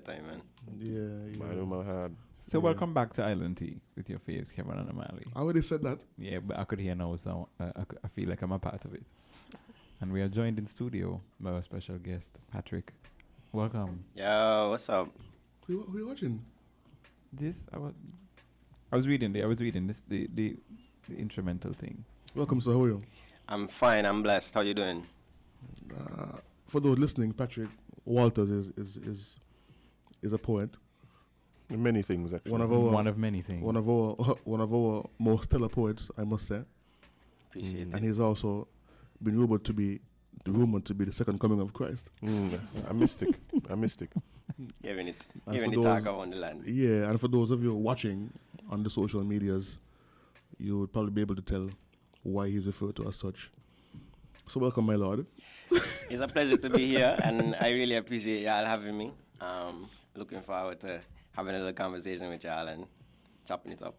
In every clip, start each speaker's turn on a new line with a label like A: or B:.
A: time, man.
B: My rumor had.
C: So welcome back to Island Tea with your faves, Kevon and Amali.
D: I already said that.
C: Yeah, but I could hear now, so I feel like I'm a part of it. And we are joined in studio by our special guest, Patrick. Welcome.
A: Yo, what's up?
D: Who are you watching?
C: This I was reading this the instrumental thing.
D: Welcome, sir. How are you?
A: I'm fine. I'm blessed. How you doing?
D: For those listening, Patrick Walters is a poet.
B: Many things, actually.
C: One of many things.
D: One of our most stellar poets, I must say.
A: Appreciate it.
D: And he's also been rumored to be the second coming of Christ.
B: A mystic.
A: Giving the talk on the land.
D: Yeah, and for those of you watching on the social medias, you would probably be able to tell why he's referred to as such. So welcome, my lord.
A: It's a pleasure to be here, and I really appreciate y'all having me. Looking forward to having a little conversation with y'all and chopping it up.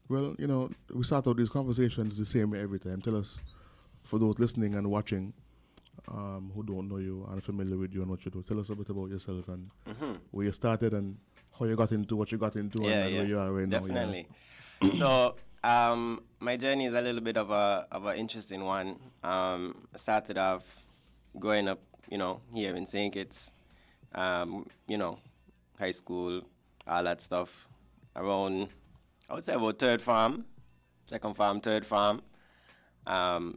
D: Well, we start out these conversations the same way every time. Tell us, for those listening and watching, who don't know you, unfamiliar with you and what you do, tell us a bit about yourself and where you started and how you got into what you got into and where you are right now.
A: Definitely. So, my journey is a little bit of an interesting one. I started off growing up, here in St Kitts, high school, all that stuff. Around, I would say about second farm, third farm.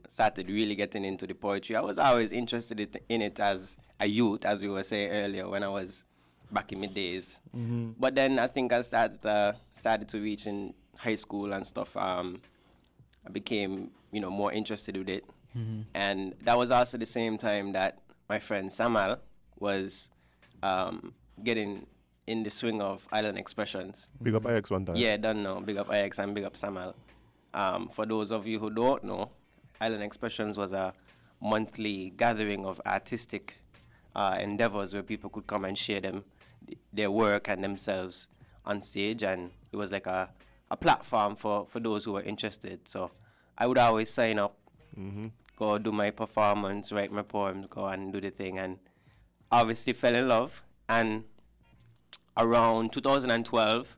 A: Started really getting into the poetry. I was always interested in it as a youth, as we were saying earlier, when I was back in my days. But then I think I started to reach in high school and stuff. I became, more interested with it. And that was also the same time that my friend Samal was getting in the swing of island expressions.
B: Big up IX one time.
A: Yeah, don't know. Big up IX and big up Samal. For those of you who don't know, Island Expressions was a monthly gathering of artistic endeavors where people could come and share their work and themselves on stage, and it was like a platform for those who were interested. So I would always sign up, go do my performance, write my poems, go and do the thing, and obviously fell in love. And around 2012,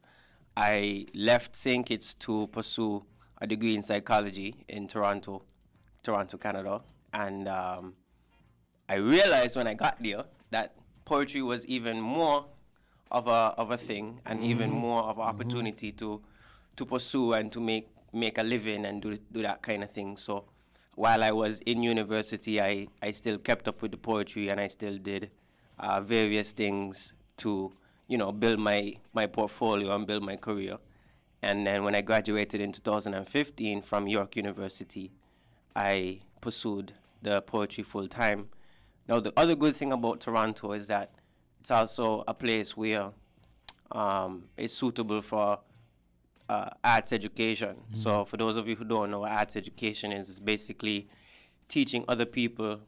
A: I left St. Kitts to pursue a degree in psychology in Toronto, Canada. And I realized when I got there that poetry was even more of a thing and even more of an opportunity to pursue and to make a living and do that kind of thing. So while I was in university, I still kept up with the poetry, and I still did various things to build my portfolio and build my career. And then when I graduated in 2015 from York University, I pursued the poetry full time. Now, the other good thing about Toronto is that it's also a place where it's suitable for arts education. So for those of you who don't know what arts education is, it's basically teaching other people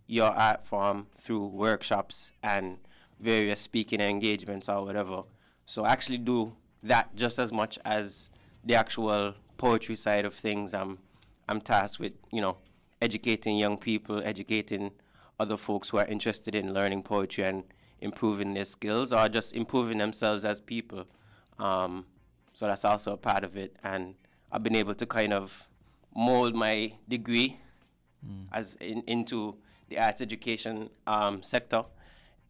A: your art form through workshops and various speaking engagements or whatever. So I actually do that just as much as the actual poetry side of things. I'm tasked with, educating young people, educating other folks who are interested in learning poetry and improving their skills or just improving themselves as people. So that's also a part of it. And I've been able to kind of mold my degree into the arts education sector,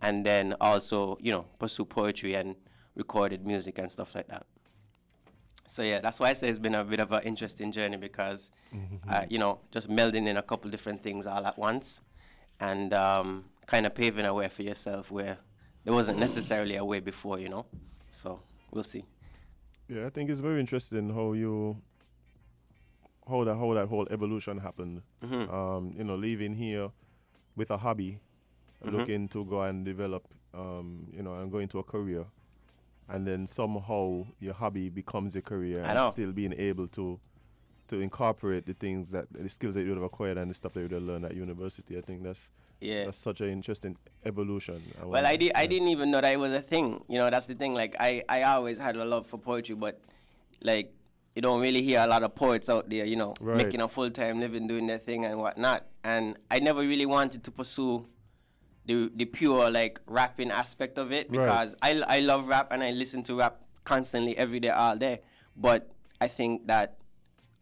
A: and then also, pursue poetry and recorded music and stuff like that. So yeah, that's why I say it's been a bit of an interesting journey because, just melding in a couple different things all at once and kind of paving a way for yourself where there wasn't necessarily a way before, So we'll see.
B: Yeah, I think it's very interesting how that whole evolution happened. Leaving here with a hobby, looking to go and develop, and go into a career. And then somehow your hobby becomes your career and still being able to incorporate the skills that you would have acquired and the stuff that you would have learned at university. I think that's such an interesting evolution.
A: I didn't even know that it was a thing. That's the thing. Like I always had a love for poetry, but like you don't really hear a lot of poets out there, making a full-time living doing their thing and whatnot. And I never really wanted to pursue the pure like rapping aspect of it, because I love rap and I listen to rap constantly every day, all day. But I think that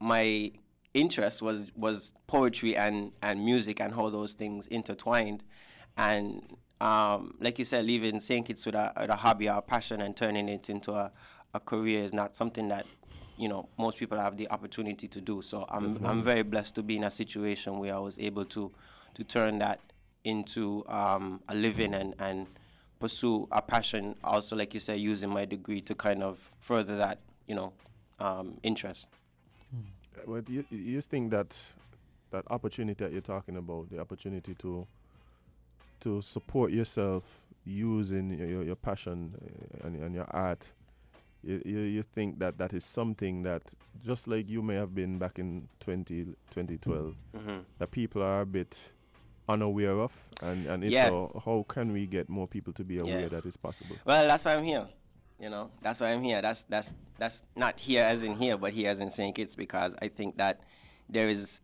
A: my interest was poetry and music and how those things intertwined. And like you said, leaving St. Kitts with a hobby or a passion and turning it into a career is not something that, you know, most people have the opportunity to do. So I'm very blessed to be in a situation where I was able to turn that into a living and pursue a passion. Also, like you said, using my degree to kind of further that, you know, interest.
B: But you think that opportunity that you're talking about, the opportunity to support yourself using your passion and your art, you think that is something that, just like you may have been back in 2012, that people are a bit unaware of, and if so, how can we get more people to be aware that it's possible?
A: Well, that's why I'm here. You know, that's why I'm here. That's not here as in here, but here as in St. Kitts, because I think that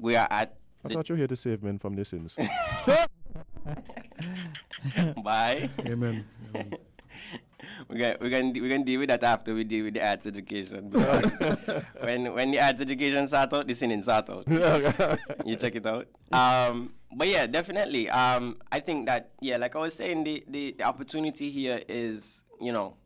A: we are at.
B: I thought you were here to save men from their sins.
A: Bye.
D: Amen.
A: We're gonna deal with that after we deal with the arts education. when the arts education sort out, the sinning sort out. You check it out. But yeah, definitely. I think that, yeah, like I was saying, the opportunity here is, you know,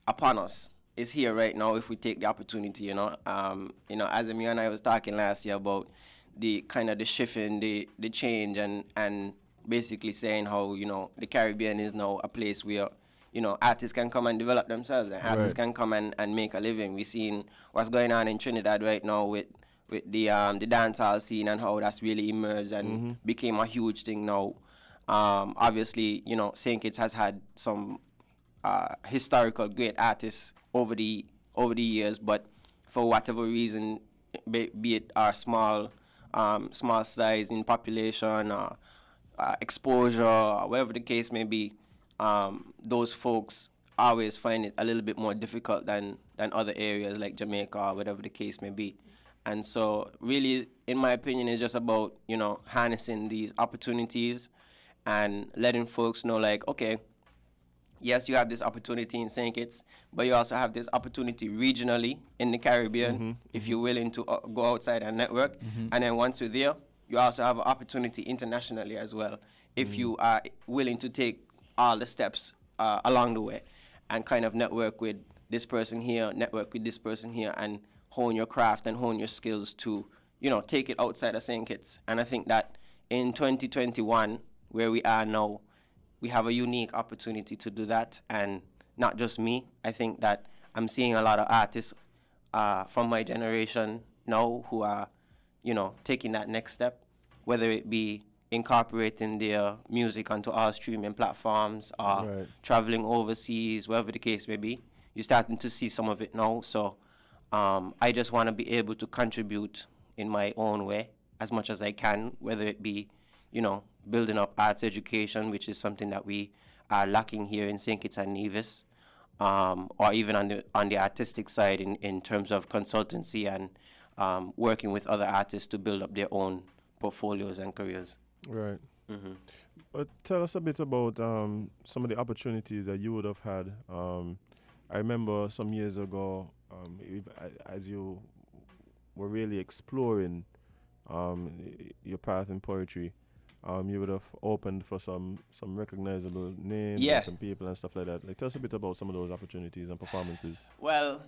A: upon us. It's here right now if we take the opportunity, you know. Azem, you and I was talking last year about the kind of the shift in the change and basically saying how, you know, the Caribbean is now a place where, you know, artists can come and develop themselves, and artists can come and make a living. We've seen what's going on in Trinidad right now with the dancehall scene and how that's really emerged and became a huge thing now. Obviously, you know, St. Kitts has had some historical great artists over the years, but for whatever reason, be it our small size in population or exposure or whatever the case may be, those folks always find it a little bit more difficult than other areas like Jamaica or whatever the case may be. And so really, in my opinion, it's just about, you know, harnessing these opportunities and letting folks know, like, okay, yes, you have this opportunity in St. Kitts, but you also have this opportunity regionally in the Caribbean if you're willing to go outside and network. And then once you're there, you also have an opportunity internationally as well if you are willing to take all the steps along the way and kind of network with this person here, network with this person here, and hone your craft and hone your skills to, you know, take it outside of St. Kitts. And I think that in 2021, where we are now, we have a unique opportunity to do that. And not just me. I think that I'm seeing a lot of artists from my generation now who are, you know, taking that next step, whether it be incorporating their music onto our streaming platforms or traveling overseas, whatever the case may be. You're starting to see some of it now. So I just want to be able to contribute in my own way as much as I can, whether it be, you know, building up arts education, which is something that we are lacking here in St. Kitts and Nevis, or even on the artistic side in terms of consultancy and working with other artists to build up their own portfolios and careers.
B: Right. But tell us a bit about some of the opportunities that you would have had. I remember some years ago, as you were really exploring your path in poetry, you would have opened for some recognizable names and some people and stuff like that. Like, tell us a bit about some of those opportunities and performances.
A: Well,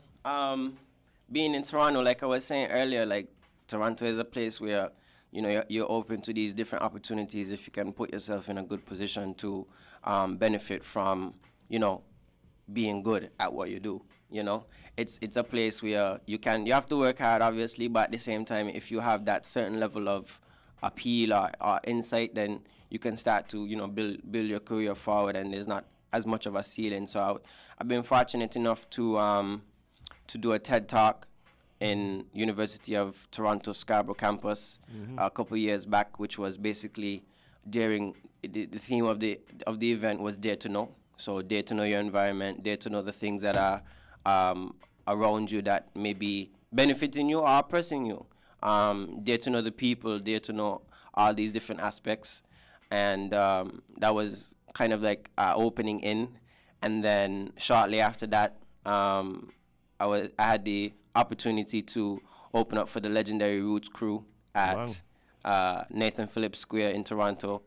A: being in Toronto, like I was saying earlier, like Toronto is a place where, you know, you're open to these different opportunities if you can put yourself in a good position to benefit from, you know, being good at what you do. You know, it's a place where you have to work hard, obviously, but at the same time, if you have that certain level of appeal or insight, then you can start to, you know, build your career forward, and there's not as much of a ceiling. So I've been fortunate enough to do a TED Talk in University of Toronto Scarborough campus a couple years back, which was basically during the theme of the event was Dare to Know. So dare to know your environment, dare to know the things that are around you that may be benefiting you or oppressing you. Dare to know the people, dare to know all these different aspects. And that was kind of like opening in, and then shortly after that, I had the opportunity to open up for the legendary Roots crew at Nathan Phillips Square in Toronto,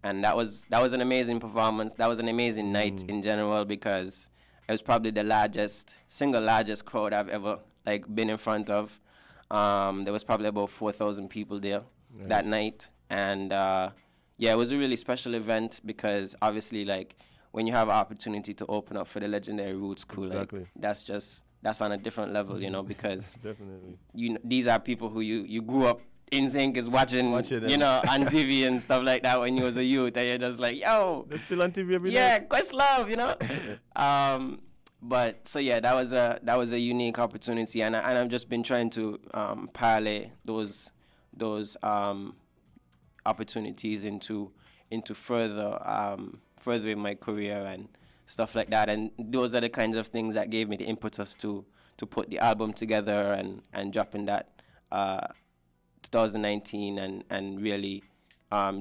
A: and that was an amazing performance. That was an amazing night in general, because it was probably the single largest crowd I've ever like been in front of. There was probably about 4,000 people there that night, and it was a really special event, because obviously, like, when you have an opportunity to open up for the legendary Roots crew, like, that's on a different level, you know, because
B: definitely
A: these are people who you grew up in sync is watching you know, on TV and stuff like that when you was a youth, and you're just like, yo,
B: they're still on TV every night.
A: Yeah, Questlove, you know. But so yeah, that was a unique opportunity, and I've just been trying to parlay those opportunities into furthering my career and stuff like that. And those are the kinds of things that gave me the impetus to put the album together and dropping that 2019 and really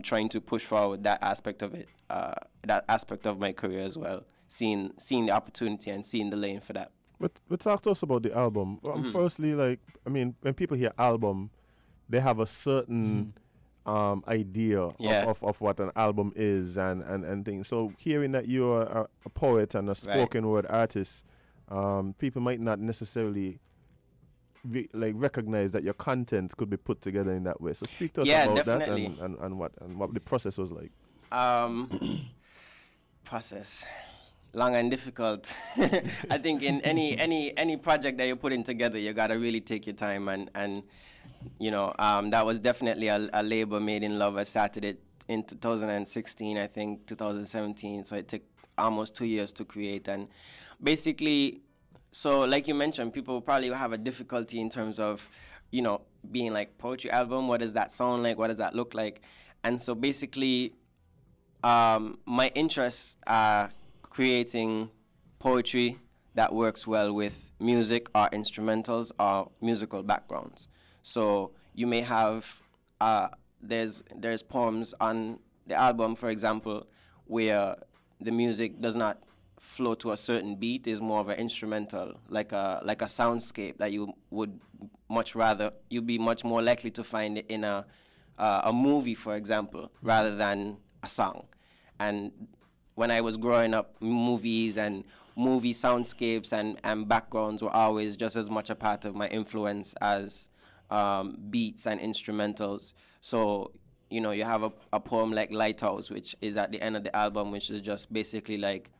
A: trying to push forward that aspect of it, that aspect of my career as well. Seeing the opportunity and seeing the lane for that.
B: But talk to us about the album. Firstly, like, I mean, when people hear album, they have a certain idea of what an album is and things. So hearing that you're a poet and a spoken word artist, people might not necessarily recognize that your content could be put together in that way. So speak to us about
A: definitely.
B: that and what the process was like.
A: Process. Long and difficult. I think in any project that you're putting together, you gotta really take your time and you know, that was definitely a labor made in love. I started it in 2016, I think 2017. So it took almost 2 years to create, and basically, so like you mentioned, people probably have a difficulty in terms of, you know, being like, poetry album. What does that sound like? What does that look like? And so basically, my interests are creating poetry that works well with music or instrumentals or musical backgrounds. So you may have there's poems on the album, for example, where the music does not flow to a certain beat, is more of an instrumental, like a soundscape that you'd be much more likely to find it in a movie, for example, rather than a song. And when I was growing up, movies and movie soundscapes and backgrounds were always just as much a part of my influence as beats and instrumentals. So, you know, you have a poem like Lighthouse, which is at the end of the album, which is just basically like,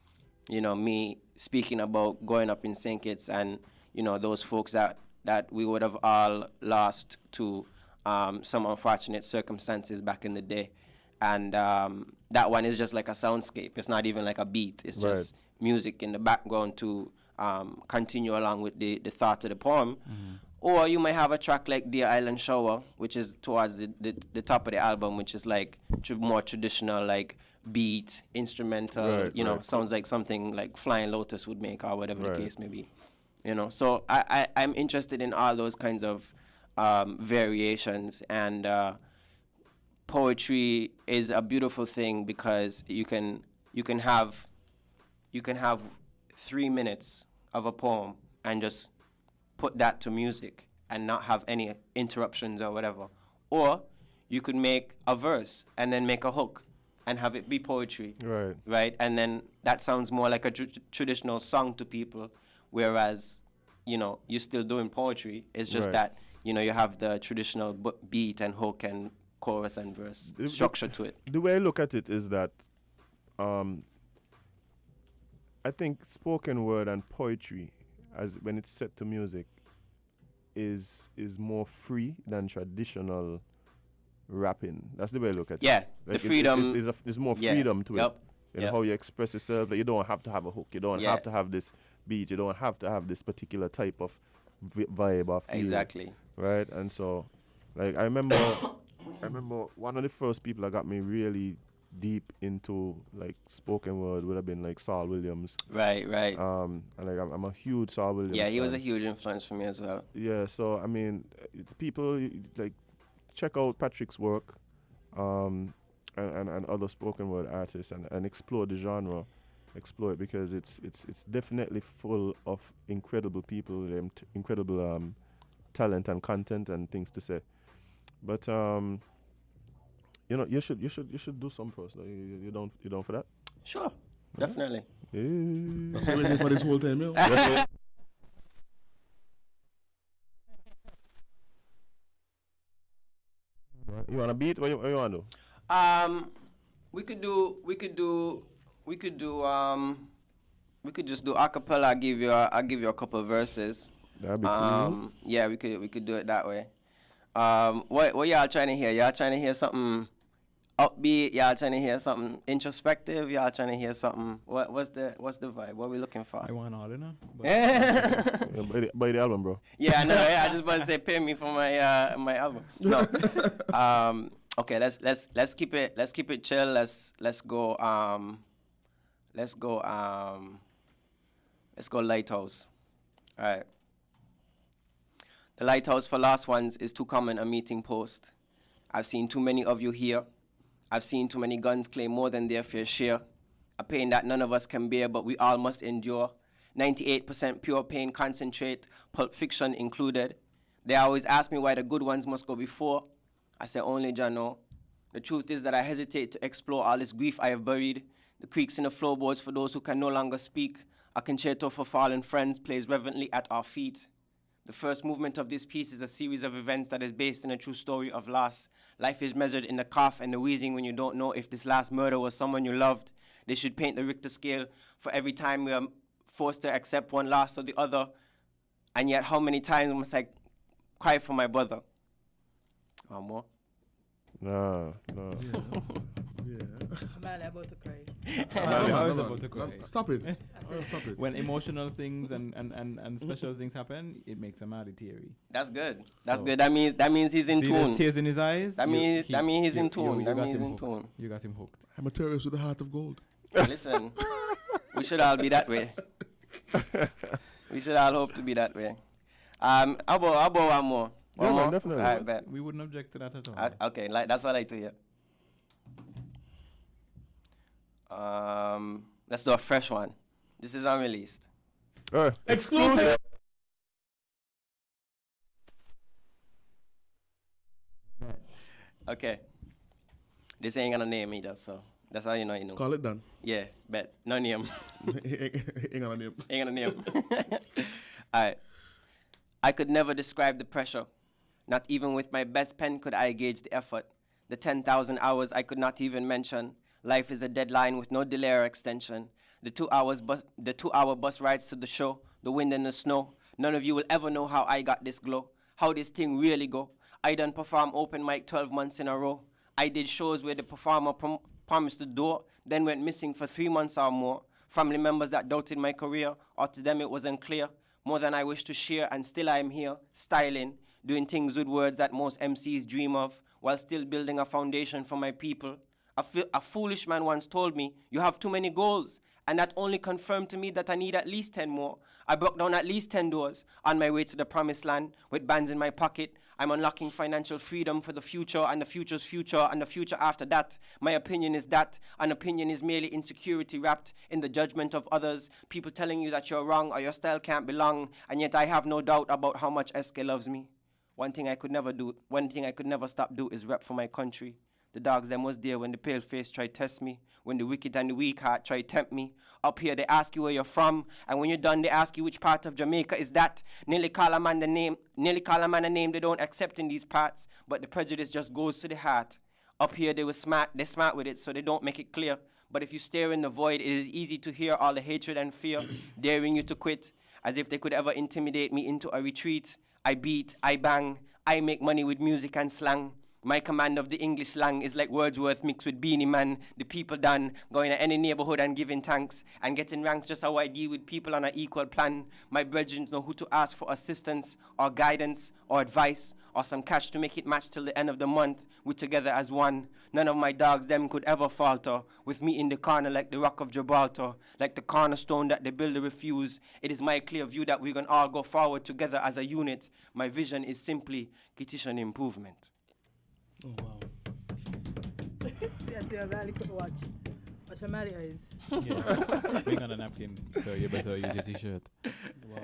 A: you know, me speaking about growing up in St Kitts and, you know, those folks that we would have all lost to some unfortunate circumstances back in the day. And that one is just like a soundscape. It's not even like a beat. It's just music in the background to continue along with the thought of the poem. Or you might have a track like Dear Island Shower, which is towards the top of the album, which is like more traditional, like beat, instrumental, sounds like something like Flying Lotus would make, or whatever the case may be. You know, so I'm interested in all those kinds of variations, and poetry is a beautiful thing because you can have 3 minutes of a poem and just put that to music and not have any interruptions or whatever. Or you could make a verse and then make a hook and have it be poetry. Right? And then that sounds more like a traditional song to people, whereas, you know, you're still doing poetry. It's just that, you know, you have the traditional beat and hook and chorus and verse structure to it.
B: The way I look at it is that I think spoken word and poetry, as when it's set to music, is more free than traditional rapping. That's the way I look at it.
A: Yeah,
B: like
A: the freedom.
B: There's more freedom to it. You know, how you express yourself. Like, you don't have to have a hook. You don't have to have this beat. You don't have to have this particular type of vibe or feel.
A: Exactly.
B: Right? And so, like, I remember one of the first people that got me really deep into like spoken word would have been like Saul Williams.
A: Right.
B: And like I'm a huge Saul Williams
A: Yeah, he
B: fan.
A: was a huge influence for me as well.
B: Yeah, so I mean, people like check out Patrick's work. and other spoken word artists and explore the genre, explore it, because it's definitely full of incredible people, incredible talent and content and things to say. But you should do some first. You don't for that?
A: Sure, definitely.
B: Yeah.
D: So waiting for this whole time, yo.
B: You want a beat? What you want to do?
A: We could just do acapella. I'll give you a couple of verses.
B: That'd be cool.
A: Yeah, we could do it that way. What y'all trying to hear? Y'all trying to hear something upbeat? Y'all trying to hear something introspective? Y'all trying to hear something? What's the vibe? What are we looking for?
C: I want all, you know.
B: Yeah, buy the album, bro.
A: Yeah, I know. I just want to say pay me for my my album. No. Okay, let's keep it chill. Let's go Lighthouse. All right. The lighthouse for last ones is too common a meeting post. I've seen too many of you here. I've seen too many guns claim more than their fair share. A pain that none of us can bear, but we all must endure. 98% pure pain concentrate, Pulp Fiction included. They always ask me why the good ones must go before. I say only Jah know. The truth is that I hesitate to explore all this grief I have buried. The creaks in the floorboards for those who can no longer speak. A concerto for fallen friends plays reverently at our feet. The first movement of this piece is a series of events that is based in a true story of loss. Life is measured in the cough and the wheezing when you don't know if this last murder was someone you loved. They should paint the Richter scale for every time we are forced to accept one loss or the other. And yet how many times must I cry for my brother? One more?
B: No.
D: Yeah.
E: Amali about to cry.
C: I was about to cry.
D: Stop it. Stop it.
C: When emotional things and special things happen, it makes Amali teary.
A: That's good. That's
C: So-
A: good. That means he's in
C: See those
A: tune.
C: tears in his eyes?
A: That means he's in tune. That
C: got
A: means
C: him
A: in
C: hooked.
A: tune.
C: You got him hooked.
D: I'm a terrorist with a heart of gold.
A: Listen, we should all be that way. We should all hope to be that way. How about one more? One
B: Yeah, man,
A: more?
B: definitely.
A: All right, bet.
C: We wouldn't object to that at all.
A: Okay, that's what I like to hear. Let's do a fresh one. This is unreleased.
D: Exclusive.
A: Okay. This ain't gonna name either, so that's how you know you know.
D: Call it done.
A: Yeah, bet. No name.
D: Ain't gonna name.
A: Ain't gonna name. Alright. I could never describe the pressure. Not even with my best pen could I gauge the effort. The 10,000 hours I could not even mention. Life is a deadline with no delay or extension. The 2-hour bus rides to the show, the wind and the snow. None of you will ever know how I got this glow, how this thing really go. I done perform open mic 12 months in a row. I did shows where the performer promised the door, then went missing for 3 months or more. Family members that doubted my career, or to them it was unclear. More than I wish to share, and still I am here, styling, doing things with words that most MCs dream of, while still building a foundation for my people. A foolish man once told me, you have too many goals, and that only confirmed to me that I need at least 10 more. I broke down at least 10 doors on my way to the promised land with bands in my pocket. I'm unlocking financial freedom for the future and the future's future and the future after that. My opinion is that an opinion is merely insecurity wrapped in the judgment of others, people telling you that you're wrong or your style can't belong, and yet I have no doubt about how much SK loves me. One thing I could never stop do is rep for my country. The dogs them was there when the pale face tried test me, when the wicked and the weak heart tried tempt me. Up here they ask you where you're from, and when you're done they ask you which part of Jamaica is that. Nearly call a man a name they don't accept in these parts, but the prejudice just goes to the heart. Up here they're smart with it, so they don't make it clear. But if you stare in the void, it is easy to hear all the hatred and fear, daring you to quit, as if they could ever intimidate me into a retreat. I beat, I bang, I make money with music and slang. My command of the English slang is like Wordsworth mixed with Beanie Man. The people done, going to any neighborhood and giving thanks, and getting ranks just how I deal with people on an equal plan. My brethren know who to ask for assistance, or guidance, or advice, or some cash to make it match till the end of the month. We're together as one. None of my dogs, them could ever falter. With me in the corner like the Rock of Gibraltar, like the cornerstone that the builder refused. It is my clear view that we can all go forward together as a unit. My vision is simply Kittish and improvement.
D: Oh, wow.
E: Yes, you really could watch. Watch Amali eyes.
C: Yeah. Bring on a napkin, so you better use your t-shirt.
E: Wow.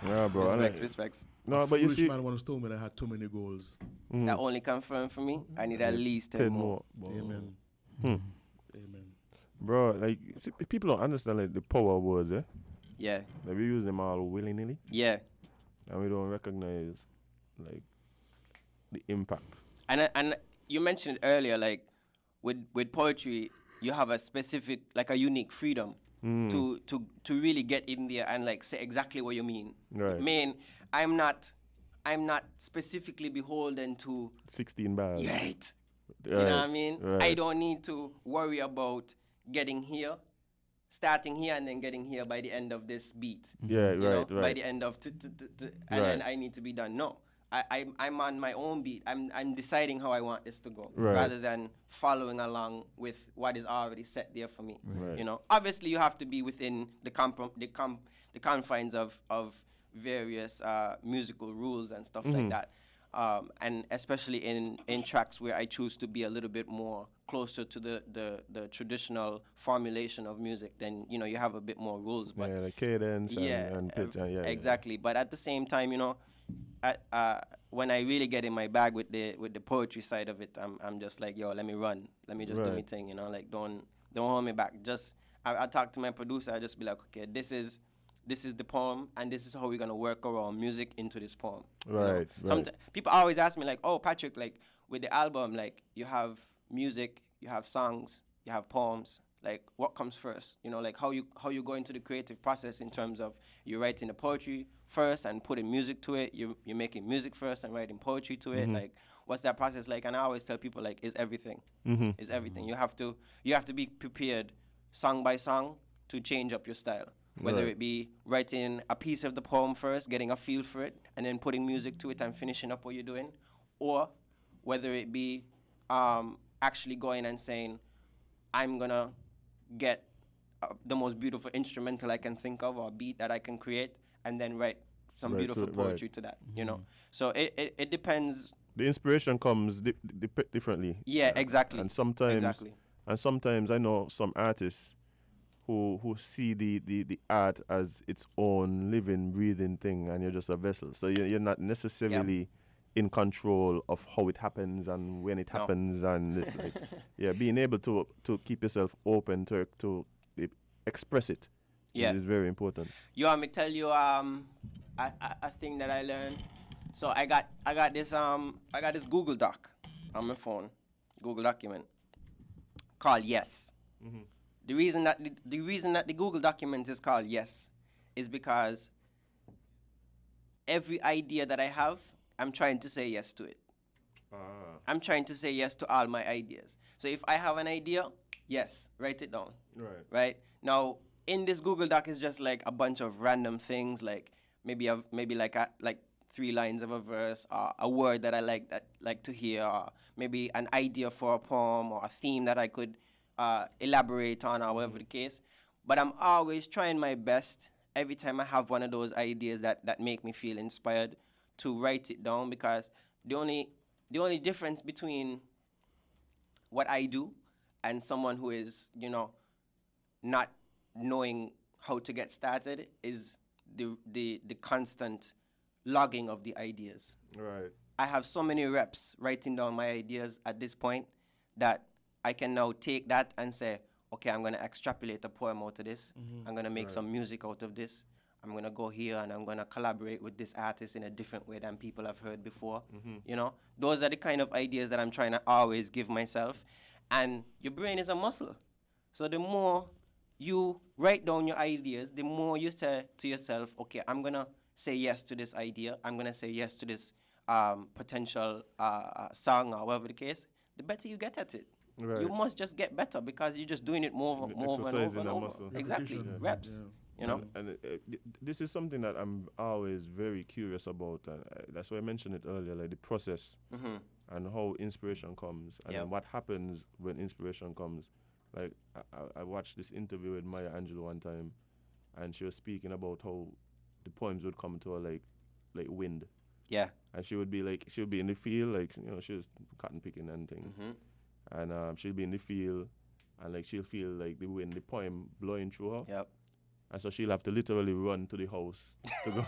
B: Yeah, bro.
A: Respects.
B: No, but you
D: Foolish
B: see,
D: man once told me that I had too many goals.
A: That only confirmed for me. I need at least 10 more.
D: Amen.
B: Hmm.
D: Amen.
B: Bro, like, see, people don't understand like the power of words, eh?
A: Yeah.
B: Like, we use them all willy-nilly,
A: Yeah.
B: and we don't recognize, like, the impact.
A: And you mentioned earlier, like, with poetry, you have a specific, like a unique freedom to really get in there and like say exactly what you mean.
B: Right.
A: Mean, I'm not specifically beholden to
B: 16 bars.
A: right.
B: Right.
A: You know what I mean?
B: Right.
A: I don't need to worry about getting here, starting here, and then getting here by the end of this beat.
B: Yeah,
A: You know,
B: right.
A: by the end of and then I need to be done. No, I'm on my own beat. I'm deciding how I want this to go,
B: Right.
A: rather than following along with what is already set there for me.
B: Right.
A: You know, obviously you have to be within the confines of various musical rules and stuff like that. And especially in tracks where I choose to be a little bit more closer to the traditional formulation of music, then you know you have a bit more rules. But
B: Yeah, like cadence and pitch. Yeah,
A: exactly. But at the same time, you know, when I really get in my bag with the poetry side of it, I'm just like, yo, let me run, let me just do my thing, you know, like don't hold me back. Just I talk to my producer, I just be like, okay, this is the poem, and this is how we're gonna work around music into this poem.
B: Right.
A: You know? People always ask me like, oh, Patrick, like with the album, like you have music, you have songs, you have poems. Like what comes first? You know, like how you go into the creative process in terms of you writing the poetry first and putting music to it. You're making music first and writing poetry to it. Like what's that process like? And I always tell people like, it's everything. It's everything. You have to be prepared song by song to change up your style. Whether it be writing a piece of the poem first, getting a feel for it, and then putting music to it and finishing up what you're doing, or whether it be actually going and saying, I'm gonna get the most beautiful instrumental I can think of or beat that I can create, and then write some beautiful poetry to that. You know, so it depends.
B: The inspiration comes differently.
A: Yeah, exactly.
B: And sometimes I know some artists who see the art as its own living, breathing thing, and you're just a vessel. So you're not necessarily in control of how it happens and when it happens, and it's like, being able to keep yourself open to express it is very important.
A: You want me to tell you a thing that I learned? So I got this Google Doc on my phone, Google document called Yes. The reason that the Google document is called Yes is because every idea that I have, I'm trying to say yes to it. I'm trying to say yes to all my ideas. So if I have an idea, yes, write it down. Right? Now, in this Google Doc is just like a bunch of random things, like maybe like 3 lines of a verse, or a word that I like to hear, or maybe an idea for a poem or a theme that I could elaborate on, or whatever the case. But I'm always trying my best every time I have one of those ideas that make me feel inspired to write it down, because the only difference between what I do and someone who is, you know, not knowing how to get started is the constant logging of the ideas.
B: Right.
A: I have so many reps writing down my ideas at this point that I can now take that and say, okay, I'm going to extrapolate a poem out of this. I'm going to make some music out of this. I'm going to go here and I'm going to collaborate with this artist in a different way than people have heard before. You know, those are the kind of ideas that I'm trying to always give myself. And your brain is a muscle. So the more you write down your ideas, the more you say to yourself, okay, I'm going to say yes to this idea. I'm going to say yes to this potential song or whatever the case. The better you get at it.
B: Right.
A: You must just get better because you're just doing it more and over and over.
B: Muscle.
A: Exactly, reps. You know.
B: And this is something that I'm always very curious about, and that's why I mentioned it earlier, like the process and how inspiration comes, and then what happens when inspiration comes. Like I watched this interview with Maya Angelou one time, and she was speaking about how the poems would come to her like wind.
A: Yeah.
B: And she would be in the field, like, you know, she was cotton picking and things. and she'll be in the field, and like she'll feel like the wind, the poem blowing through her.
A: Yep.
B: And so she'll have to literally run to the house to go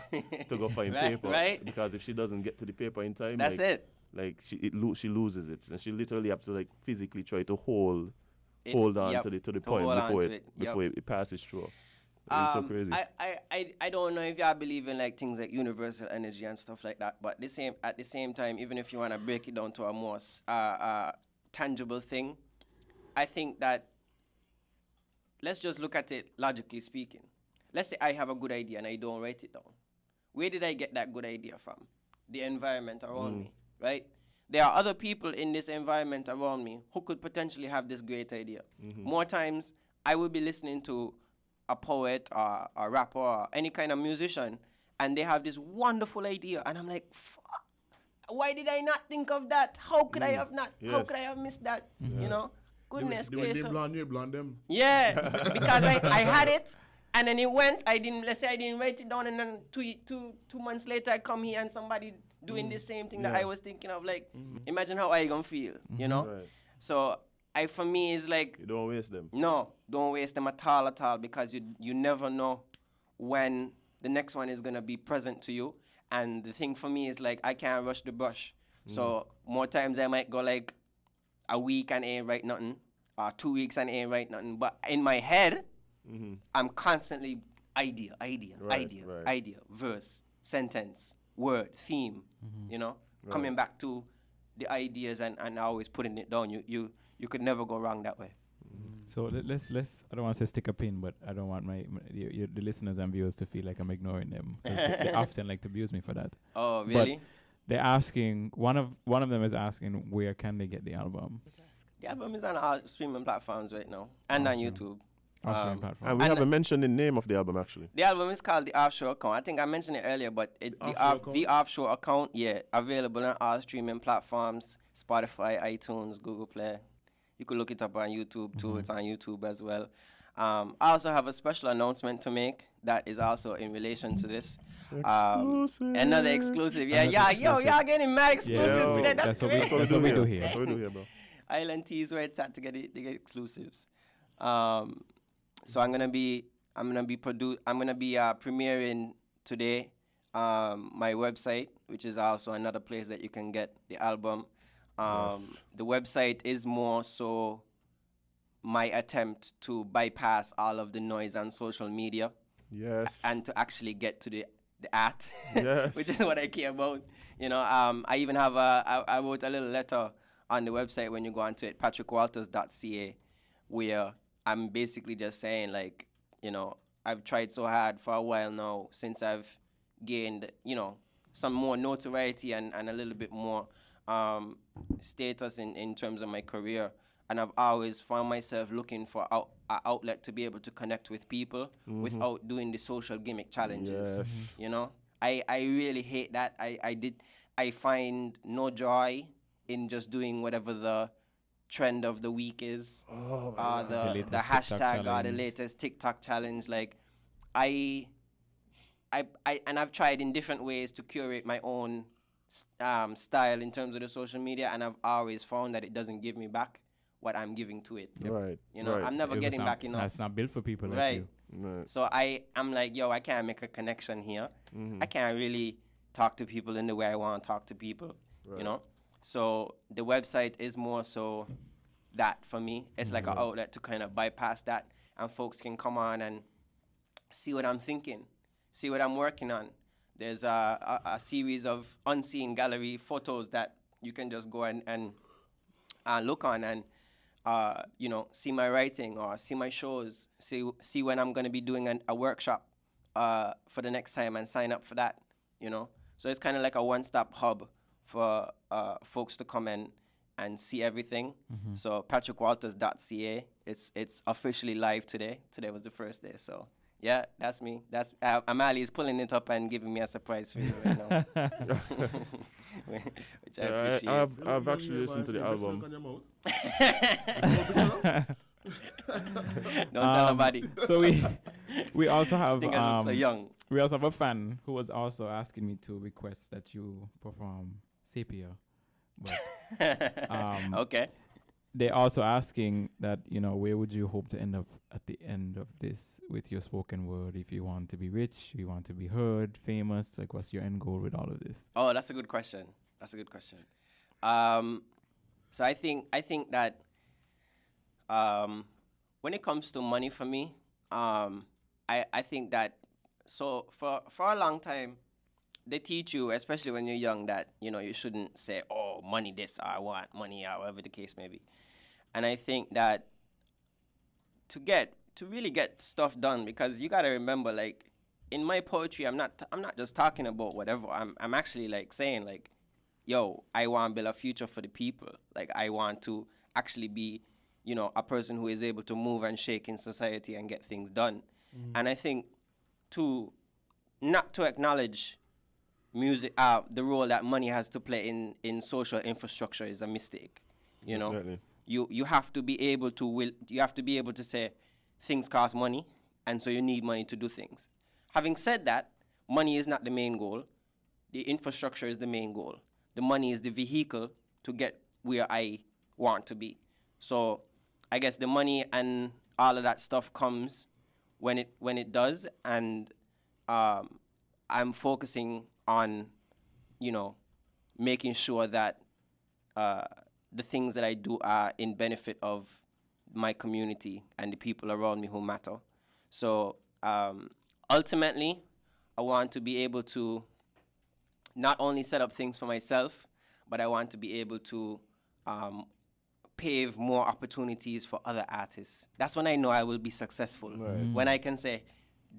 B: to go find
A: Right,
B: paper.
A: right.
B: Because if she doesn't get to the paper in time,
A: That's
B: like,
A: it.
B: Like she loses it, and she literally have to like physically try to hold on
A: Yep,
B: to the
A: to
B: poem
A: hold on
B: before
A: to
B: it
A: Yep.
B: before it passes through. It's so crazy.
A: I don't know if y'all believe in like things like universal energy and stuff like that, but at the same time, even if you want to break it down to a more tangible thing, I think that let's just look at it logically speaking. Let's say I have a good idea and I don't write it down. Where did I get that good idea from? The environment around me, right? There are other people in this environment around me who could potentially have this great idea. More times, I will be listening to a poet or a rapper or any kind of musician, and they have this wonderful idea, and I'm like, fuck, why did I not think of that? How could I have not? How
B: Yes.
A: could I have missed that? You know, goodness
D: They
A: gracious.
D: blonde you, blonde them.
A: Yeah, because I had it, and then it went. Let's say I didn't write it down, and then two months later I come here and somebody doing the same thing that I was thinking of. Like, imagine how I gonna feel, you know?
B: Right.
A: So for me, it's like,
B: You don't waste them.
A: no, don't waste them at all, because you never know when the next one is gonna be present to you. And the thing for me is like, I can't rush the brush. So more times I might go like a week and ain't write nothing, or 2 weeks and ain't write nothing. But in my head, I'm constantly idea, verse, sentence, word, theme, you know, coming back to the ideas and always putting it down. You could never go wrong that way.
C: So let's I don't want to say stick a pin, but I don't want the listeners and viewers to feel like I'm ignoring them. 'Cause they often like to abuse me for that.
A: Oh, really?
C: But they're asking, one of them is asking, where can they get the album?
A: The album is on all streaming platforms right now and on YouTube.
C: Streaming platform.
B: And we
A: and
B: haven't mentioned the name of the album actually.
A: The album is called The Offshore Account. I think I mentioned it earlier, but the Offshore Account, available on all streaming platforms, Spotify, iTunes, Google Play. You could look it up on YouTube too. It's on YouTube as well. I also have a special announcement to make that is also in relation to this. Another exclusive. Y'all getting mad exclusive today. That's great.
C: That's what we do here.
B: That's what we do here, bro.
A: Island Teas where it's at to get exclusives. So I'm gonna be premiering today my website, which is also another place that you can get the album. The website is more so my attempt to bypass all of the noise on social media
B: Yes.
A: and to actually get to the art,
B: Yes.
A: which is what I care about. You know, I even have I wrote a little letter on the website when you go onto it, patrickwalters.ca, where I'm basically just saying, like, you know, I've tried so hard for a while now since I've gained, you know, some more notoriety and a little bit more status in terms of my career. And I've always found myself looking for an outlet to be able to connect with people without doing the social gimmick challenges.
B: Yes.
A: You know, I really hate that. I find no joy in just doing whatever the trend of the week is, the hashtag or the latest TikTok challenge. Like, I and I've tried in different ways to curate my own style in terms of the social media, and I've always found that it doesn't give me back what I'm giving to it.
B: Right.
A: You know,
B: right.
A: I'm never getting back enough.
C: It's not built for people like
A: Right.
C: you.
B: Right.
A: So I'm like, yo, I can't make a connection here. I can't really talk to people in the way I want to talk to people, you know? So the website is more so that for me. It's like an outlet to kind of bypass that, and folks can come on and see what I'm thinking, see what I'm working on. There's a series of unseen gallery photos that you can just go and look on and, you know, see my writing or see my shows, see when I'm going to be doing a workshop for the next time and sign up for that, you know. So it's kind of like a one-stop hub for folks to come and see everything. So patrickwalters.ca, it's officially live today. Today was the first day, so yeah, that's me. That's Amali is pulling it up and giving me a surprise for you right now, which I appreciate.
B: I've actually listened to the album.
A: Don't tell nobody.
C: So we also have
A: I think I look so young.
C: we also have a fan who was also asking me to request that you perform Sepia. But
A: Okay.
C: they're also asking that, where would you hope to end up at the end of this with your spoken word? If you want to be rich, you want to be heard, famous, like what's your end goal with all of this?
A: Oh, that's a good question. So I think that when it comes to money for me, I think that so for a long time they teach you, especially when you're young, that you shouldn't say, oh, money this, or I want money, or whatever the case may be. And I think that to really get stuff done, because you gotta remember, like, in my poetry, I'm not just talking about whatever. I'm actually like saying, like, yo, I want to build a future for the people. Like, I want to actually be, a person who is able to move and shake in society and get things done. And I think not to acknowledge music, the role that money has to play in social infrastructure is a mistake.
B: Definitely.
A: You have to be able to say things cost money, and so you need money to do things. Having said that, money is not the main goal. The infrastructure is the main goal. The money is the vehicle to get where I want to be. So I guess the money and all of that stuff comes when it does, and I'm focusing on, making sure that the things that I do are in benefit of my community and the people around me who matter. So ultimately, I want to be able to not only set up things for myself, but I want to be able to pave more opportunities for other artists. That's when I know I will be successful.
B: Right.
A: When I can say,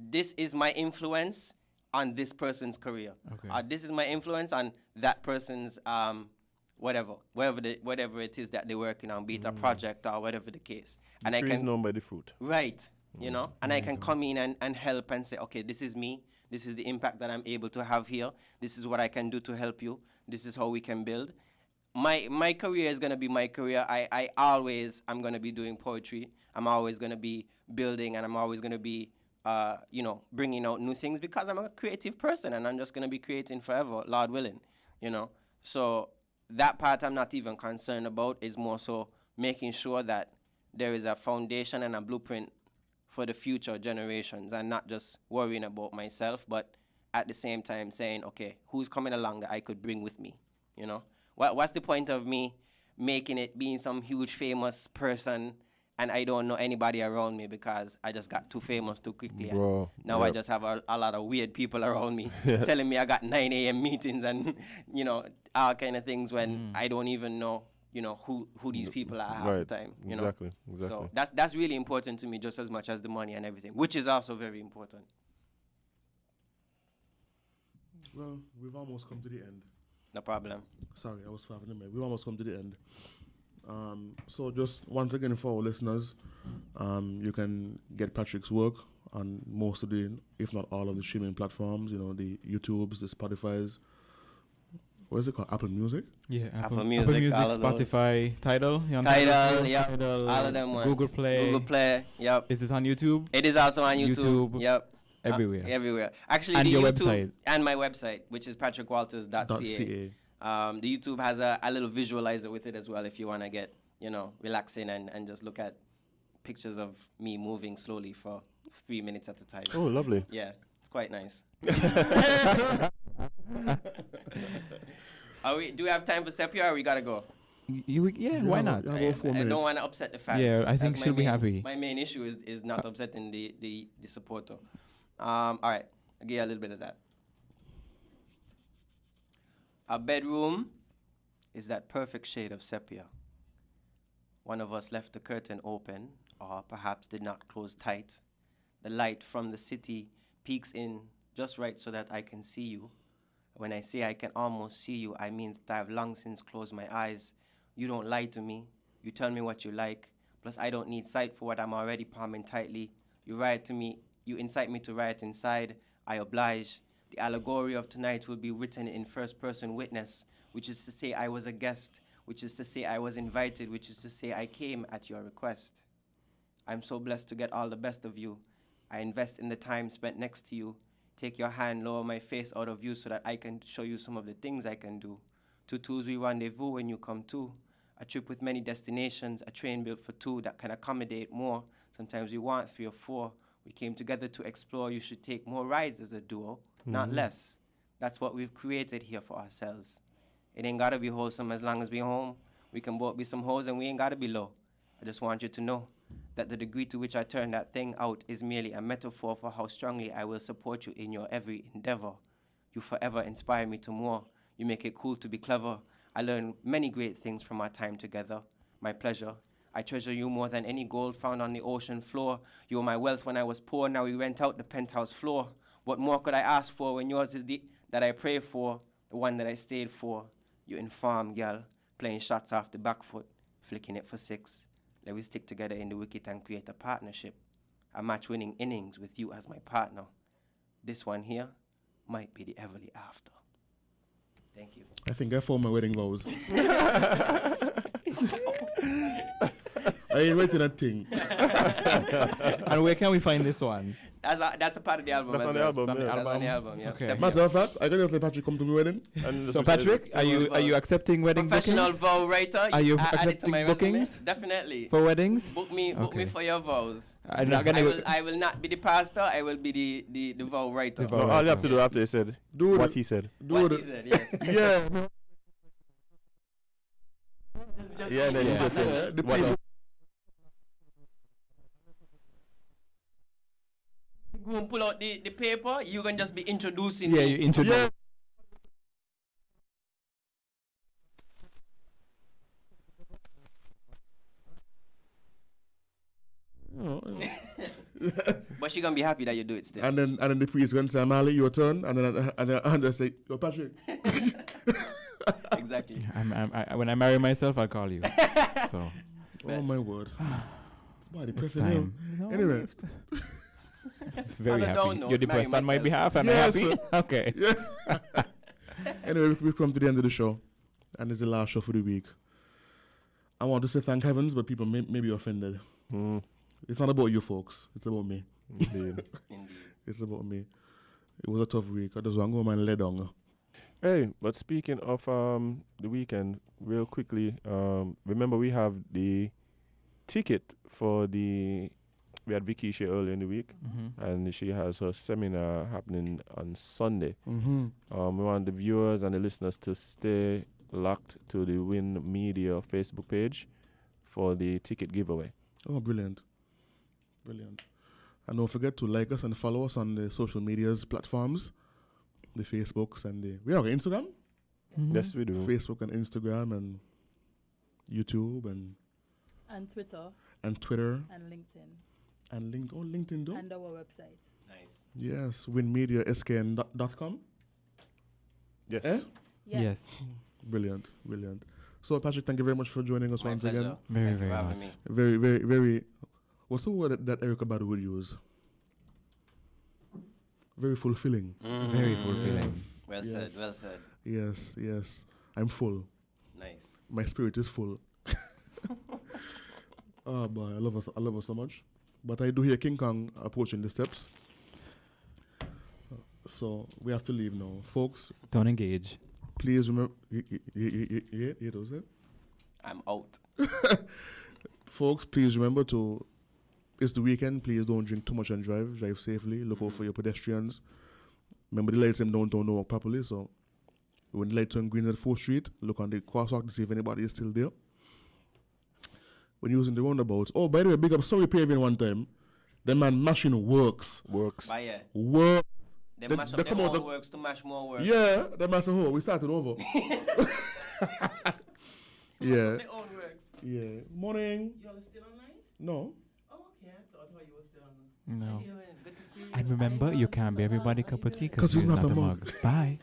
A: this is my influence on this person's career.
C: Okay.
A: This is my influence on that person's whatever it is that they're working on, be it a project or whatever the case. And
B: The
A: I
B: tree is
A: can
B: known by the fruit.
A: Right, and I can come in and help and say, okay, this is me. This is the impact that I'm able to have here. This is what I can do to help you. This is how we can build. My career is going to be my career. I'm going to be doing poetry. I'm always going to be building, and I'm always going to be, bringing out new things, because I'm a creative person, and I'm just going to be creating forever, Lord willing, So that part I'm not even concerned about. Is more so making sure that there is a foundation and a blueprint for the future generations, and not just worrying about myself, but at the same time saying, okay, who's coming along that I could bring with me, What's the point of me making it, being some huge famous person, and I don't know anybody around me because I just got too famous too quickly.
B: Bro,
A: and now I just have a lot of weird people around me telling me I got 9 a.m. meetings and, all kind of things when I don't even know, who these people are half the time.
B: Exactly.
A: So that's really important to me, just as much as the money and everything, which is also very important.
D: Well, we've almost come to the end.
A: No problem.
D: Sorry, I was fapping in there. We've almost come to the end. So just once again for our listeners, you can get Patrick's work on most of the, if not all of the streaming platforms, the YouTubes, the Spotify's. What is it called? Apple Music?
C: Yeah,
A: Apple Music, all of those.
C: Spotify, Tidal.
A: Yeah,
C: Tidal,
A: all of them ones.
C: Google Play.
A: Yep.
C: Is this on YouTube?
A: It is also on YouTube. Yep.
C: Everywhere.
A: Everywhere. Actually,
C: And
A: the
C: your
A: YouTube
C: website.
A: and my website, which is patrickwalters.ca.
D: .ca.
A: The YouTube has a little visualizer with it as well if you want to get, relaxing and just look at pictures of me moving slowly for 3 minutes at a time.
B: Oh, lovely.
A: Yeah, it's quite nice. Do we have time for Sepia, or we gotta go?
C: Why not?
D: You have about 4
A: I
D: minutes.
A: don't want to upset the fan.
C: Yeah, I think
A: That's
C: she'll
A: my
C: be
A: main-
C: happy.
A: My main issue is not upsetting the supporter. All right, I'll give you a little bit of that. Our bedroom is that perfect shade of sepia. One of us left the curtain open, or perhaps did not close tight. The light from the city peeks in just right so that I can see you. When I say I can almost see you, I mean that I've long since closed my eyes. You don't lie to me. You tell me what you like. Plus, I don't need sight for what I'm already palming tightly. You incite me to riot inside. I oblige. The allegory of tonight will be written in first-person witness, which is to say I was a guest, which is to say I was invited, which is to say I came at your request. I'm so blessed to get all the best of you. I invest in the time spent next to you. Take your hand, lower my face out of view so that I can show you some of the things I can do. To twos we rendezvous when you come to. A trip with many destinations, a train built for two that can accommodate more. Sometimes we want 3 or 4. We came together to explore. You should take more rides as a duo, not less. That's what we've created here for ourselves. It ain't gotta be wholesome as long as we home. We can both be some hoes and we ain't gotta be low. I just want you to know that the degree to which I turn that thing out is merely a metaphor for how strongly I will support you in your every endeavor. You forever inspire me to more. You make it cool to be clever. I learned many great things from our time together. My pleasure. I treasure you more than any gold found on the ocean floor. You were my wealth when I was poor. Now we rent out the penthouse floor. What more could I ask for when yours is the that I pray for, the one that I stayed for? You informed girl, playing shots off the back foot, flicking it for 6. Let we stick together in the wicket and create a partnership. A match-winning innings with you as my partner. This one here might be the everly after. Thank you.
D: I think I found my wedding vows. I ain't writing that thing.
C: And where can we find this one?
A: That's a part of the album.
B: That's
A: as
B: on the
A: well.
B: album,
A: That's
B: yeah.
A: on the album, yeah.
C: Okay.
A: Separate.
D: Matter of fact, I can just let Patrick come to my wedding.
B: And
C: So Patrick, are you accepting wedding
A: Professional
C: bookings?
A: vow writer.
C: Are you
A: add it to
C: accepting
A: my resume.
C: bookings?
A: Definitely.
C: For weddings?
A: Book me
C: Okay.
A: for your vows.
C: I'm not gonna.
A: I will not be the pastor. I will be the vow writer.
C: The vow
B: No, all you have to
C: writer.
B: do after he said
D: Dude,
B: what he said.
A: What
D: dude.
A: he said, yes.
D: Yeah. No.
B: Yeah, and then
C: Yeah.
B: he just said
D: The
B: what
D: people-
A: You gonna pull out the paper. You can just be introducing
C: Yeah,
A: me.
C: you introduce.
D: Yeah. Oh,
A: But she gonna be happy that you do it still.
D: and then the priest gonna say, Amali, your turn, and then I say, yo, Patrick.
A: Exactly.
C: When I marry myself, I'll call you. So
D: Oh my word. Boy,
C: it's
D: depressing
C: time.
D: him.
C: No,
D: Anyway.
C: Very
A: On a
C: happy.
A: down note,
C: You're depressed
A: marry
C: on my
A: myself.
C: behalf. Am
D: Yes,
C: I happy?
D: sir.
C: Okay.
D: Yeah. Anyway, we've come to the end of the show, and it's the last show for the week. I want to say thank heavens, but people may be offended.
B: Mm,
D: It's not about you folks. It's about me.
B: indeed.
A: Indeed.
D: It's about me. It was a tough week. I just want to go and lay down.
B: Hey, but speaking of the weekend, real quickly, remember we have the ticket for we had Vicky earlier in the week, and she has her seminar happening on Sunday.
D: Mm-hmm.
B: We want the viewers and the listeners to stay locked to the WINN Media Facebook page for the ticket giveaway.
D: Oh, brilliant. Brilliant. And don't forget to like us and follow us on the social medias platforms, the Facebooks and we have Instagram,
B: Yes, we do.
D: Facebook and Instagram and YouTube and
E: Twitter
D: Twitter
E: and LinkedIn
D: and LinkedIn though.
E: and our website.
A: Nice.
D: Yes, WINNMediaSKN.com.
B: Yes.
D: Eh?
C: Yes.
D: Brilliant. So Patrick, thank you very much for joining us
A: My
D: once
A: pleasure.
D: again.
C: Very,
A: Thank you
C: very
A: for
C: much.
A: having me.
D: Very, very, very. What's the word that Erica Badu would use? Very fulfilling.
C: Very fulfilling.
A: Well
D: Yes.
A: said. Well said.
D: Yes. I'm full.
A: Nice.
D: My spirit is full. Oh boy, I love her so much. But I do hear King Kong approaching the steps. So we have to leave now. Folks,
C: Don't engage.
D: please remember. Yeah, those it.
A: I'm out.
D: Folks, please remember to. It's the weekend. Please don't drink too much and drive. Drive safely. Look out for your pedestrians. Remember the lights them don't work properly. So when the lights turn green at 4th Street, look on the crosswalk to see if anybody is still there. When using the roundabouts. Oh, by the way, big up. Sorry, paving one time. The man machine works.
B: Works.
A: But yeah,
D: Work.
A: they
D: They-
A: mash
D: they
A: up
D: come
A: their
D: out
A: own
D: of-
A: works to mash more work.
D: Yeah, that man said, oh, we started over. Yeah.
A: Their own works.
D: Yeah. Morning.
A: You all still online?
D: No.
A: Oh, okay. I thought you were still online.
C: No.
A: How you doing? Good to see you.
C: And remember, you can't be everybody cup of tea
D: 'Cause he's not a mug.
C: Bye.